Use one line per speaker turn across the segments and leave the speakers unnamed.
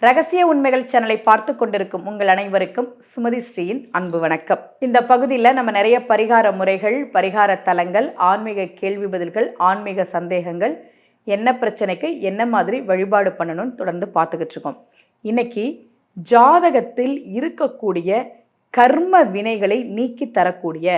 ரகசிய உண்மைகள் சேனலை பார்த்து கொண்டிருக்கும் உங்கள் அனைவருக்கும் சுமதி ஸ்ரீயின் அன்பு வணக்கம். இந்த பகுதியில் நம்ம நிறைய பரிகார முறைகள், பரிகார தலங்கள், ஆன்மீக கேள்வி பதில்கள், ஆன்மீக சந்தேகங்கள், என்ன பிரச்சனைக்கு என்ன மாதிரி வழிபாடு பண்ணணும்னு தொடர்ந்து பார்த்துக்கிட்டு இருக்கோம். இன்னைக்கு ஜாதகத்தில் இருக்கக்கூடிய கர்ம வினைகளை நீக்கி தரக்கூடிய,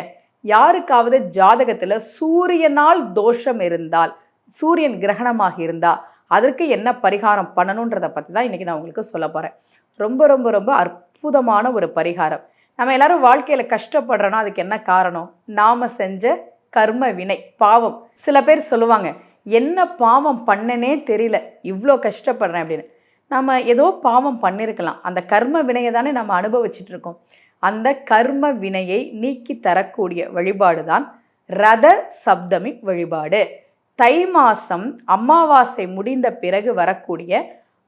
யாருக்காவது ஜாதகத்தில் சூரியனால் தோஷம் இருந்தால், சூரியன் கிரகணமாக இருந்தால் அதற்கு என்ன பரிகாரம் பண்ணணுன்றதை பற்றி தான் இன்றைக்கி நான் உங்களுக்கு சொல்ல போகிறேன். ரொம்ப ரொம்ப ரொம்ப அற்புதமான ஒரு பரிகாரம். நம்ம எல்லாரும் வாழ்க்கையில் கஷ்டப்படுறோன்னா அதுக்கு என்ன காரணம்? நாம் செஞ்ச கர்ம வினை, பாவம். சில பேர் சொல்லுவாங்க, என்ன பாவம் பண்ணனே தெரியல, இவ்வளோ கஷ்டப்படுறேன் அப்படின்னு. நம்ம ஏதோ பாவம் பண்ணியிருக்கலாம், அந்த கர்ம வினையை தானே நம்ம அனுபவிச்சுட்டு இருக்கோம். அந்த கர்ம வினையை நீக்கி தரக்கூடிய வழிபாடு தான் ரத சப்தமி வழிபாடு. தை மாதம் அமாவாசை முடிந்த பிறகு வரக்கூடிய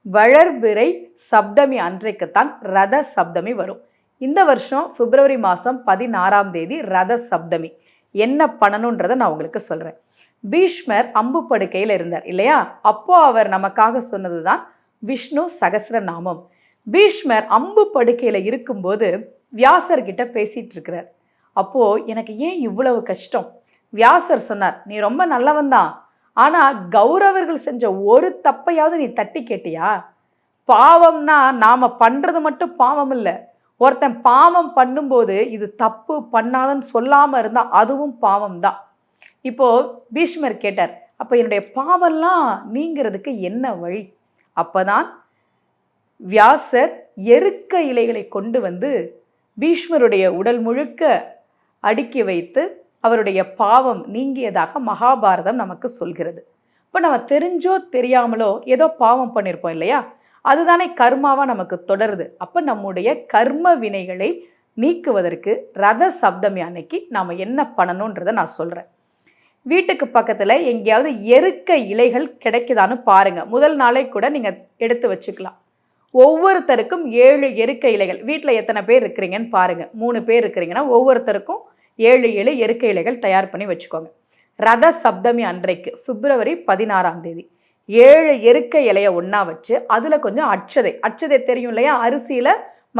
வளர்பிறை சப்தமி அன்றைக்குத்தான் ரத சப்தமி வரும். இந்த வருஷம் பிப்ரவரி மாதம் 16ஆம் தேதி ரத சப்தமி. என்ன பண்ணணுன்றதை நான் உங்களுக்கு சொல்கிறேன். பீஷ்மர் அம்பு படுக்கையில் இருந்தார் இல்லையா? அப்போ அவர் நமக்காக சொன்னது தான் விஷ்ணு சகஸ்ரநாமம். பீஷ்மர் அம்பு படுக்கையில் இருக்கும்போது வியாசர்கிட்ட பேசிகிட்டு இருக்கிறார். அப்போது எனக்கு ஏன் இவ்வளவு கஷ்டம்? வியாசர் சொன்னார், நீ ரொம்ப நல்லவன் தான், ஆனால் கௌரவர்கள் செஞ்ச ஒரு தப்பையாவது நீ தட்டி கேட்டியா? பாவம்னா நாம் பண்ணுறது மட்டும் பாவம் இல்லை, ஒருத்தன் பாவம் பண்ணும்போது இது தப்பு பண்ணாதன்னு சொல்லாமல் இருந்தால் அதுவும் பாவம் தான். இப்போது பீஷ்மர் கேட்டார், அப்போ என்னுடைய பாவம்லாம் நீங்கிறதுக்கு என்ன வழி? அப்போதான் வியாசர் எருக்க இலைகளை கொண்டு வந்து பீஷ்மருடைய உடல் முழுக்க அடுக்கி வைத்து அவருடைய பாவம் நீங்கியதாக மகாபாரதம் நமக்கு சொல்கிறது. இப்போ நம்ம தெரிஞ்சோ தெரியாமலோ ஏதோ பாவம் பண்ணியிருப்போம் இல்லையா? அதுதானே கர்மாவாக நமக்கு தொடருது. அப்போ நம்முடைய கர்ம வினைகளை நீக்குவதற்கு ரத சப்தமி அன்னைக்கு நாம் என்ன பண்ணணுன்றதை நான் சொல்கிறேன். வீட்டுக்கு பக்கத்தில் எங்கேயாவது எருக்க இலைகள் கிடைக்குதான்னு பாருங்கள். முதல் நாளே கூட நீங்கள் எடுத்து வச்சுக்கலாம். ஒவ்வொருத்தருக்கும் 7 எருக்க இலைகள். வீட்டில் எத்தனை பேர் இருக்கிறீங்கன்னு பாருங்கள். 3 பேர் இருக்கிறீங்கன்னா ஒவ்வொருத்தருக்கும் 7 எருக்க இலைகள் தயார் பண்ணி வச்சுக்கோங்க. ரத சப்தமி அன்றைக்கு பிப்ரவரி 16ஆம் தேதி 7 எருக்க இலையை ஒன்றா வச்சு அதில் கொஞ்சம் அட்சதை தெரியும் இல்லையா? அரிசியில்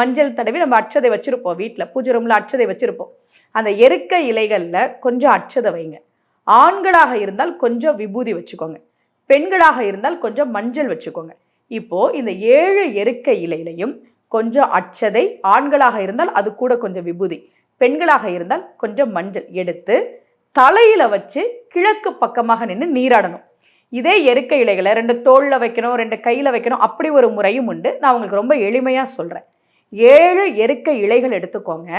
மஞ்சள் தடவி நம்ம அட்சதை வச்சுருப்போம். வீட்டில் பூஜை ரூமில் அட்சதை வச்சுருப்போம். அந்த எருக்க இலைகளில் கொஞ்சம் அட்சதை வைங்க. ஆண்களாக இருந்தால் கொஞ்சம் விபூதி வச்சுக்கோங்க, பெண்களாக இருந்தால் கொஞ்சம் மஞ்சள் வச்சுக்கோங்க. இப்போது இந்த 7 எருக்க இலையிலையும் கொஞ்சம் அட்சதை, ஆண்களாக இருந்தால் அது கூட கொஞ்சம் விபூதி, பெண்களாக இருந்தால் கொஞ்சம் மஞ்சள் எடுத்து தலையில் வச்சு கிழக்கு பக்கமாக நின்று நீராடணும். இதே எருக்க இலைகளை 2 தோளில் வைக்கணும், 2 கையில் வைக்கணும், அப்படி ஒரு முறையும் உண்டு. நான் உங்களுக்கு ரொம்ப எளிமையாக சொல்கிறேன். 7 எருக்க இலைகள் எடுத்துக்கோங்க.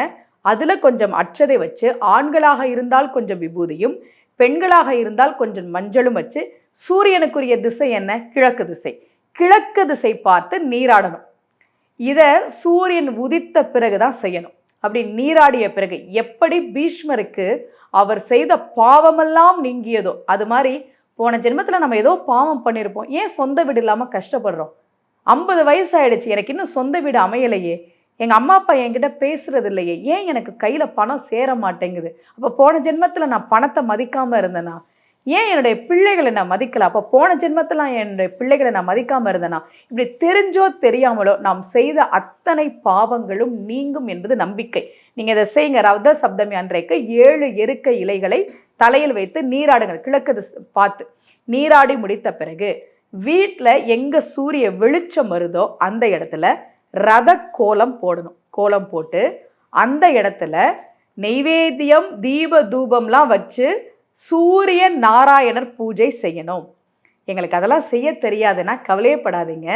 அதில் கொஞ்சம் அட்சதை வச்சு, ஆண்களாக இருந்தால் கொஞ்சம் விபூதியும், பெண்களாக இருந்தால் கொஞ்சம் மஞ்சளும் வச்சு, சூரியனுக்குரிய திசை என்ன? கிழக்கு திசை. கிழக்கு திசை பார்த்து நீராடணும். இதை சூரியன் உதித்த பிறகு தான் செய்யணும். அப்படி நீராடிய பிறகு எப்படி பீஷ்மருக்கு அவர் செய்த பாவமெல்லாம் நீங்கியதோ அது மாதிரி போன ஜென்மத்தில் நம்ம ஏதோ பாவம் பண்ணியிருப்போம். ஏன் சொந்த வீடு இல்லாமல் கஷ்டப்படுறோம்? 50 வயசு ஆயிடுச்சு, எனக்கு இன்னும் சொந்த வீடு அமையலையே, எங்கள் அம்மா அப்பா என்கிட்ட பேசுறது இல்லையே, ஏன் எனக்கு கையில் பணம் சேர மாட்டேங்குது? அப்போ போன ஜென்மத்தில் நான் பணத்தை மதிக்காமல் இருந்தேனா? ஏன் என்னுடைய பிள்ளைகளை நான் மதிக்கலை? அப்போ போன ஜென்மத்தில் என்னுடைய பிள்ளைகளை நான் மதிக்காமல் இருந்தேனா? இப்படி தெரிஞ்சோ தெரியாமலோ நாம் செய்த அத்தனை பாவங்களும் நீங்கும் என்பது நம்பிக்கை. நீங்கள் இதை செய்யுங்க. ரத சப்தமி அன்றைக்கு 7 எருக்க இலைகளை தலையில் வைத்து நீராடுங்கள். கிழக்கு பார்த்து நீராடி முடித்த பிறகு வீட்டில் எங்கே சூரிய வெளிச்சம் வருதோ அந்த இடத்துல ரத கோலம் போடணும். கோலம் போட்டு அந்த இடத்துல நெய்வேத்தியம், தீப தூபம்லாம் வச்சு சூரிய நாராயணர் பூஜை செய்யணும். எங்களுக்கு அதெல்லாம் செய்ய தெரியாதுன்னா கவலையப்படாதீங்க.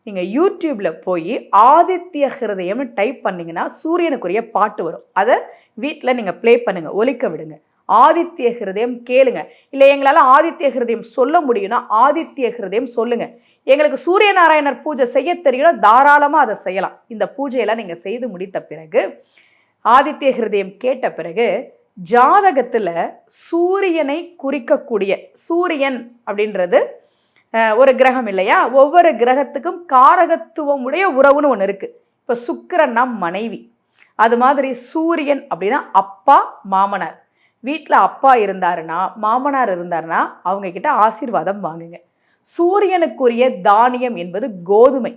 நீங்கள் யூடியூப்பில் போய் ஆதித்ய ஹிருதயம்னு டைப் பண்ணிங்கன்னா சூரியனுக்குரிய பாட்டு வரும். அதை வீட்டில் நீங்கள் ப்ளே பண்ணுங்கள், ஒலிக்க விடுங்க. ஆதித்ய ஹிருதயம் கேளுங்க. இல்லை எங்களால் ஆதித்ய ஹிருதயம் சொல்ல முடியும்னா ஆதித்ய ஹிருதயம் சொல்லுங்கள். எங்களுக்கு சூரிய நாராயணர் பூஜை செய்ய தெரியும், தாராளமாக அதை செய்யலாம். இந்த பூஜையெல்லாம் நீங்கள் செய்து முடித்த பிறகு, ஆதித்ய ஹிருதயம் கேட்ட பிறகு, ஜாதகத்தில் சூரியனை குறிக்கக்கூடிய, சூரியன் அப்படின்றது ஒரு கிரகம் இல்லையா? ஒவ்வொரு கிரகத்துக்கும் காரகத்துவம் உடைய உறவுன்னு ஒன்று இருக்குது. இப்போ சுக்கிரன்னா மனைவி, அது மாதிரி சூரியன் அப்படின்னா அப்பா, மாமனார். வீட்டில் அப்பா இருந்தாருன்னா, மாமனார் இருந்தாருன்னா அவங்க கிட்ட ஆசீர்வாதம் வாங்குங்க. சூரியனுக்குரிய தானியம் என்பது கோதுமை.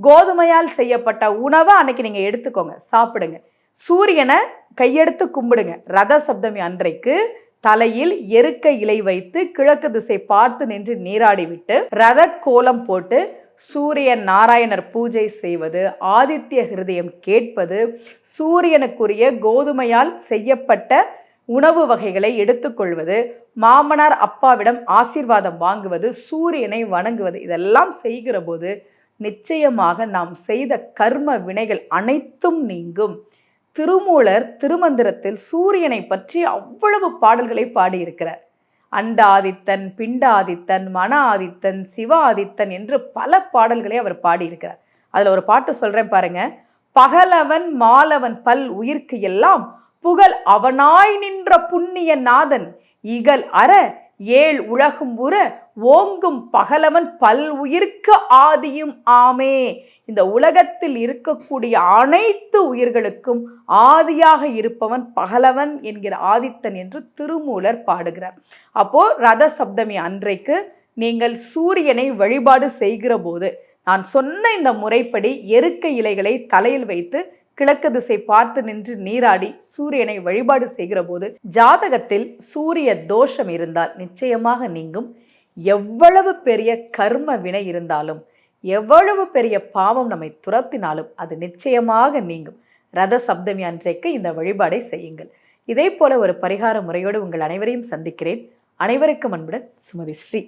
கோதுமையால் செய்யப்பட்ட உணவை அன்னைக்கு நீங்கள் எடுத்துக்கோங்க, சாப்பிடுங்க. சூரியனை கையெடுத்து கும்பிடுங்க. ரத சப்தமி அன்றைக்கு தலையில் எருக்க இலை வைத்து கிழக்கு திசை பார்த்து நின்று நீராடி விட்டு ரத கோலம் போட்டு சூரிய நாராயணர் பூஜை செய்வது, ஆதித்ய ஹிருதயம் கேட்பது, சூரியனுக்குரிய கோதுமையால் செய்யப்பட்ட உணவு வகைகளை எடுத்துக்கொள்வது, மாமனார் அப்பாவிடம் ஆசீர்வாதம் வாங்குவது, சூரியனை வணங்குவது, இதெல்லாம் செய்கிற போது நிச்சயமாக நாம் செய்த கர்ம வினைகள் அனைத்தும் நீங்கும். திருமூலர் திருமந்திரத்தில் சூரியனை பற்றி அவ்வளவு பாடல்களை பாடியிருக்கிறார். அண்டாதித்தன், பிண்டாதித்தன், மன ஆதித்தன், சிவ ஆதித்தன் என்று பல பாடல்களை அவர் பாடியிருக்கிறார். அதில் ஒரு பாட்டு சொல்கிறேன் பாருங்க. பகலவன் மாலவன் பல் உயிர்க்கு எல்லாம் புகழ் அவனாய் நின்ற புண்ணிய நாதன் இகல் அற ஏழ் உலகும் உற ஓங்கும் பகலவன் பல் உயிர்க்கு ஆதியும் ஆமே. இந்த உலகத்தில் இருக்கக்கூடிய அனைத்து உயிர்களுக்கும் ஆதியாக இருப்பவன் பகலவன் என்கிற ஆதித்தன் என்று திருமூலர் பாடுகிறார். அப்போ ரத சப்தமி அன்றைக்கு நீங்கள் சூரியனை வழிபாடு செய்கிற போது நான் சொன்ன இந்த முறைப்படி எருக்க இலைகளை தலையில் வைத்து கிழக்கு திசை பார்த்து நின்று நீராடி சூரியனை வழிபாடு செய்கிற போது ஜாதகத்தில் சூரிய தோஷம் இருந்தால் நிச்சயமாக நீங்கும். எவ்வளவு பெரிய கர்ம வினை இருந்தாலும், எவ்வளவு பெரிய பாவம் நம்மை துரத்தினாலும் அது நிச்சயமாக நீங்கும். ரத சப்தமி அன்றைக்கு இந்த வழிபாடை செய்யுங்கள். இதே போல ஒரு பரிகார முறையோடு உங்கள் அனைவரையும் சந்திக்கிறேன். அனைவருக்கும் அன்புடன் சுமதி ஸ்ரீ.